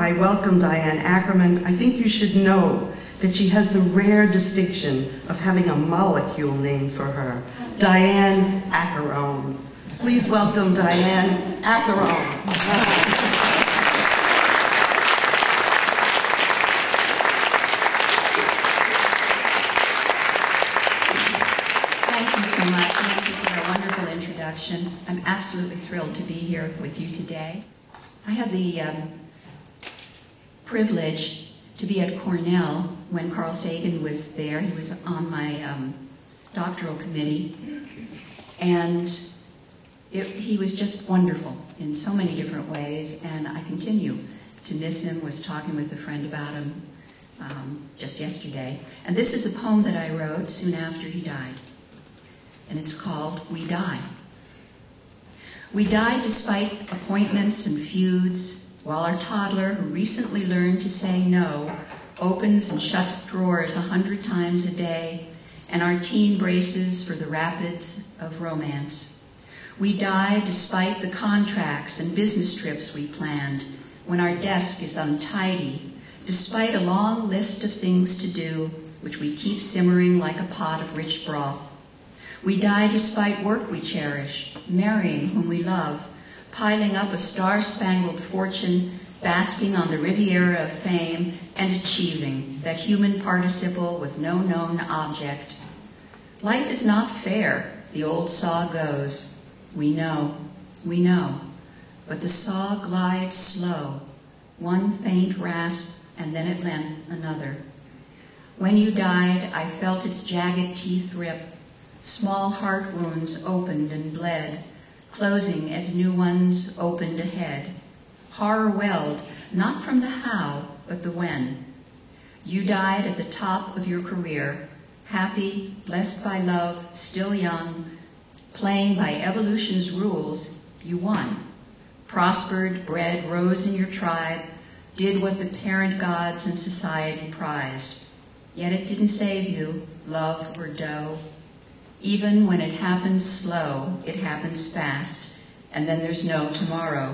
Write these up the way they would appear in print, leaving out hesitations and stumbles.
I welcome Diane Ackerman, I think you should know that she has the rare distinction of having a molecule named for her, Diane Ackerman. Please welcome Diane Ackerman. So much. Thank you for a wonderful introduction. I'm absolutely thrilled to be here with you today. I had the privilege to be at Cornell when Carl Sagan was there. He was on my doctoral committee, and he was just wonderful in so many different ways, and I continue to miss him. Was talking with a friend about him just yesterday. And this is a poem that I wrote soon after he died. And it's called We Die. We die despite appointments and feuds, while our toddler, who recently learned to say no, opens and shuts drawers 100 times a day, and our teen braces for the rapids of romance. We die despite the contracts and business trips we planned, when our desk is untidy, despite a long list of things to do, which we keep simmering like a pot of rich broth. We die despite work we cherish, marrying whom we love, piling up a star-spangled fortune, basking on the Riviera of fame, and achieving that human participle with no known object. Life is not fair, the old saw goes. We know, but the saw glides slow, one faint rasp, and then at length another. When you died, I felt its jagged teeth rip. Small heart wounds opened and bled, closing as new ones opened ahead. Horror welled, not from the how, but the when. You died at the top of your career, happy, blessed by love, still young, playing by evolution's rules, you won. Prospered, bred, rose in your tribe, did what the parent gods and society prized. Yet it didn't save you, love or dough. Even when it happens slow, it happens fast, and then there's no tomorrow.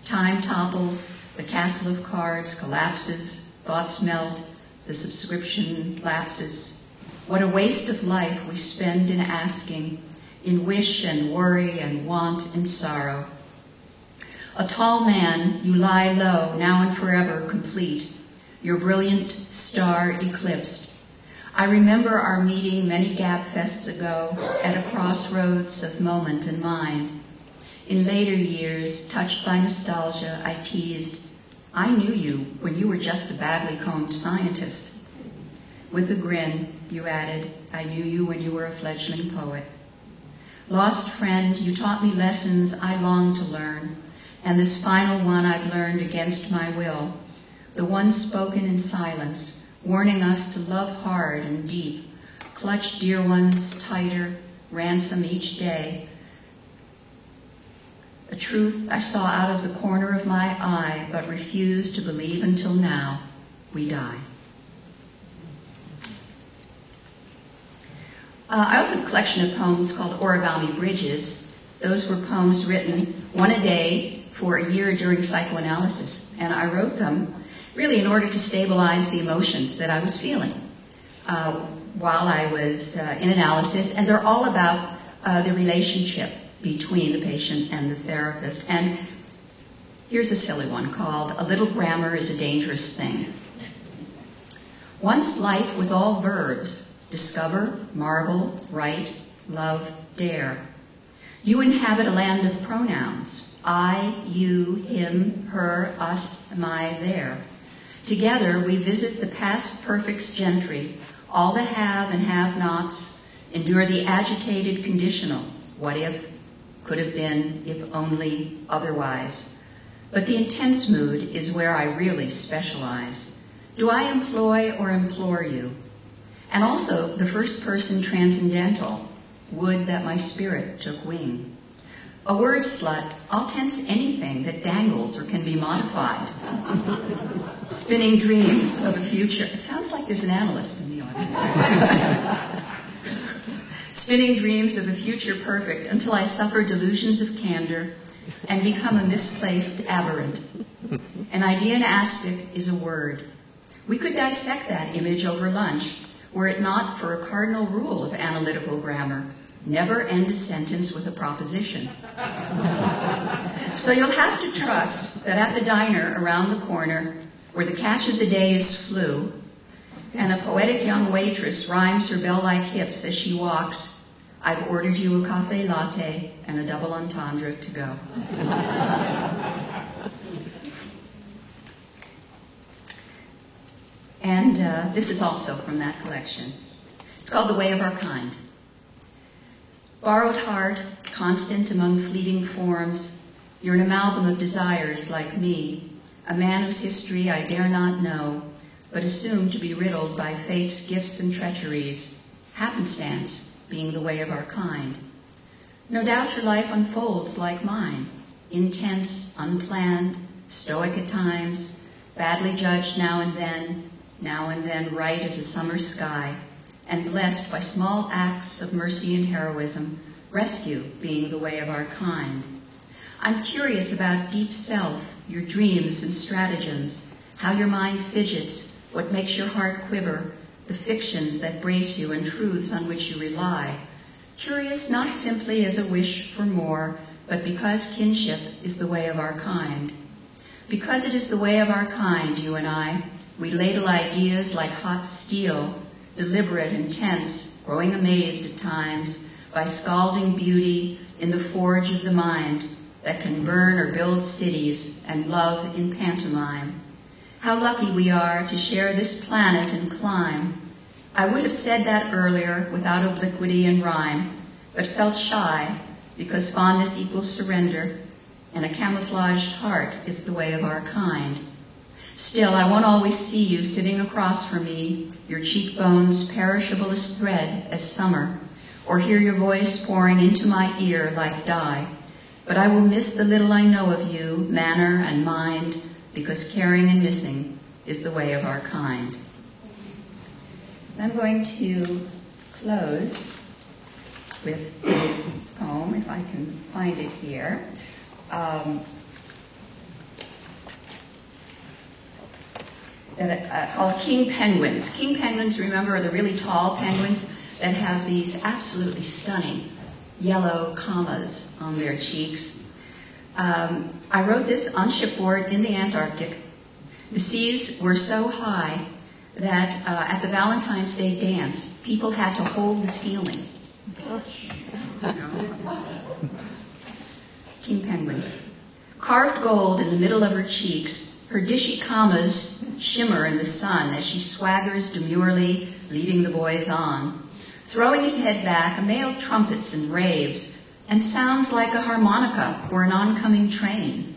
Time topples, the castle of cards collapses, thoughts melt, the subscription lapses. What a waste of life we spend in asking, in wish and worry and want and sorrow. A tall man, you lie low, now and forever complete, your brilliant star eclipsed. I remember our meeting many gab fests ago at a crossroads of moment and mind. In later years, touched by nostalgia, I teased, I knew you when you were just a badly combed scientist. With a grin, you added, I knew you when you were a fledgling poet. Lost friend, you taught me lessons I longed to learn, and this final one I've learned against my will, the one spoken in silence, warning us to love hard and deep, clutch dear ones tighter, ransom each day. A truth I saw out of the corner of my eye, but refused to believe until now. We die. I also have a collection of poems called Origami Bridges. Those were poems written one a day for a year during psychoanalysis, and I wrote them really in order to stabilize the emotions that I was feeling while I was in analysis. And they're all about the relationship between the patient and the therapist. And here's a silly one called A Little Grammar is a Dangerous Thing. Once life was all verbs: discover, marvel, write, love, dare. You inhabit a land of pronouns: I, you, him, her, us, my, there. Together, we visit the past perfects gentry, all the have and have-nots, endure the agitated conditional, what if, could have been, if only, otherwise. But the intense mood is where I really specialize. Do I employ or implore you? And also the first person transcendental, would that my spirit took wing. A word slut, I'll tense anything that dangles or can be modified. Spinning dreams of a future. It sounds like there's an analyst in the audience. Spinning dreams of a future perfect until I suffer delusions of candor and become a misplaced aberrant. An idea in aspic is a word. We could dissect that image over lunch, were it not for a cardinal rule of analytical grammar: never end a sentence with a proposition. So you'll have to trust that at the diner around the corner, where the catch of the day is flu, and a poetic young waitress rhymes her bell-like hips as she walks, I've ordered you a cafe latte and a double entendre to go. And this is also from that collection. It's called The Way of Our Kind. Borrowed heart, constant among fleeting forms, you're an amalgam of desires like me, a man whose history I dare not know, but assume to be riddled by fate's gifts and treacheries, happenstance being the way of our kind. No doubt your life unfolds like mine, intense, unplanned, stoic at times, badly judged now and then right as a summer sky, and blessed by small acts of mercy and heroism, rescue being the way of our kind. I'm curious about deep self, your dreams and stratagems, how your mind fidgets, what makes your heart quiver, the fictions that brace you and truths on which you rely. Curious not simply as a wish for more, but because kinship is the way of our kind. Because it is the way of our kind, you and I, we ladle ideas like hot steel, deliberate and tense, growing amazed at times by scalding beauty in the forge of the mind that can burn or build cities and love in pantomime. How lucky we are to share this planet and climb. I would have said that earlier without obliquity and rhyme, but felt shy because fondness equals surrender, and a camouflaged heart is the way of our kind. Still, I won't always see you sitting across from me, your cheekbones perishable as thread as summer, or hear your voice pouring into my ear like dye. But I will miss the little I know of you, manner and mind, because caring and missing is the way of our kind. I'm going to close with a poem, if I can find it here. Called King Penguins. King penguins, remember, are the really tall penguins that have these absolutely stunning yellow commas on their cheeks. I wrote this on shipboard in the Antarctic. The seas were so high that at the Valentine's Day dance, people had to hold the ceiling. King penguins. Carved gold in the middle of her cheeks, her dishy commas shimmer in the sun as she swaggers demurely, leading the boys on. Throwing his head back, a male trumpets and raves, and sounds like a harmonica or an oncoming train.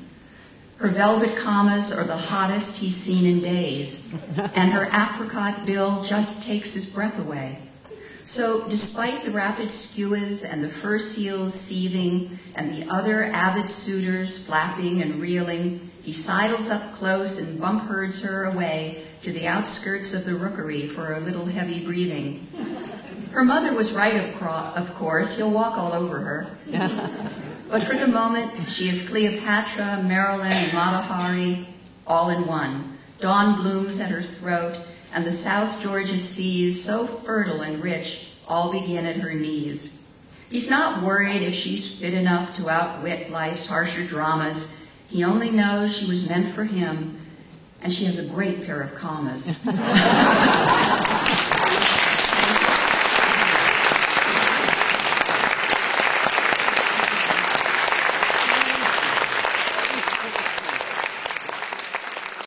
Her velvet commas are the hottest he's seen in days, and her apricot bill just takes his breath away. So despite the rapid skuas and the fur seals seething and the other avid suitors flapping and reeling, he sidles up close and bump herds her away to the outskirts of the rookery for a little heavy breathing. Her mother was right, of course. He'll walk all over her. But for the moment, she is Cleopatra, Marilyn, and Mata Hari, all in one. Dawn blooms at her throat, and the South Georgia seas, so fertile and rich, all begin at her knees. He's not worried if she's fit enough to outwit life's harsher dramas. He only knows she was meant for him, and she has a great pair of commas.